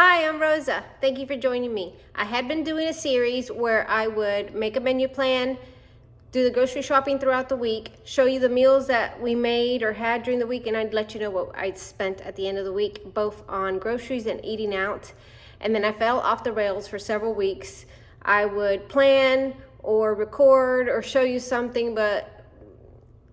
Hi, I'm Rosa. Thank you for joining me. I had been doing a series where I would make a menu plan, do the grocery shopping throughout the week, show you the meals that we made or had during the week, and I'd let you know what I spent at the end of the week, both on groceries and eating out. And then I fell off the rails for several weeks. I would plan or record or show you something, but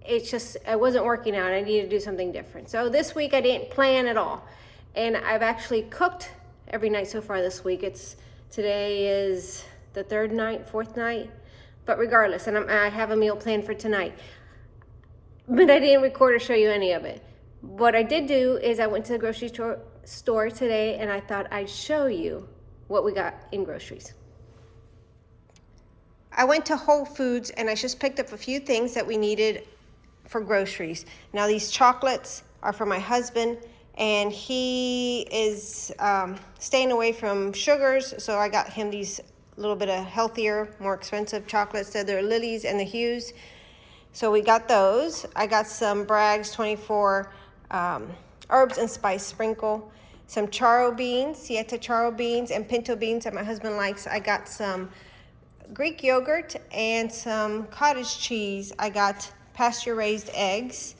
it wasn't working out. I needed to do something different. So this week I didn't plan at all. And I've actually cooked every night so far this week. Today is the fourth night, but regardless, and I have a meal planned for tonight. But I didn't record or show you any of it. What I did do is I went to the grocery store today, and I thought I'd show you what we got in groceries. I went to Wholefoods and I just picked up a few things that we needed for groceries. Now these chocolates are for my husband, and he is staying away from sugars, so I got him these little bit of healthier, more expensive chocolates. They're Lily's and the Hugh's. So we got those. I got some Bragg's 24 herbs and spice sprinkle, some charo beans, Siete charo beans, and pinto beans that my husband likes. I got some Greek yogurt and some cottage cheese. I got pasture-raised eggs.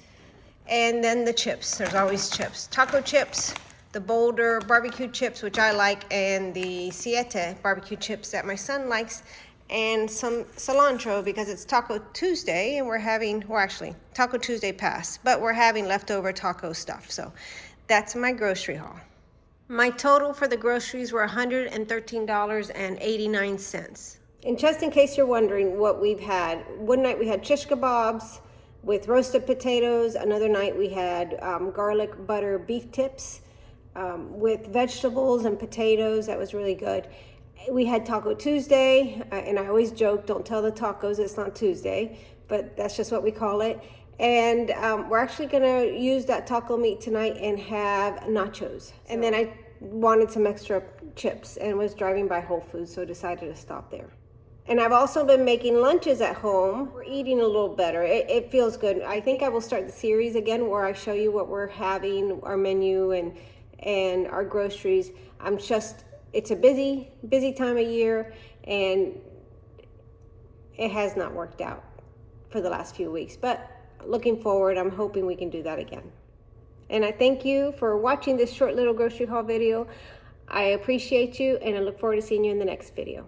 And then the chips, there's always chips. Taco chips, the Boulder barbecue chips, which I like, and the Siete barbecue chips that my son likes, and some cilantro because it's Taco Tuesday and we're having, well actually, Taco Tuesday passed, but we're having leftover taco stuff. So that's my grocery haul. My total for the groceries were $113.89. And just in case you're wondering what we've had, one night we had shish kebabs with roasted potatoes. Another night we had garlic butter beef tips with vegetables and potatoes. That was really good. We had Taco Tuesday, and I always joke, don't tell the tacos it's not Tuesday, but that's just what we call it. And we're actually gonna use that taco meat tonight and have nachos. And then I wanted some extra chips and was driving by Wholefoods, so decided to stop there. And I've also been making lunches at home. We're eating a little better. It feels good. I think I will start the series again where I show you what we're having, our menu and our groceries. It's a busy time of year, and it has not worked out for the last few weeks. But looking forward, I'm hoping we can do that again. And I thank you for watching this short little grocery haul video. I appreciate you, and I look forward to seeing you in the next video.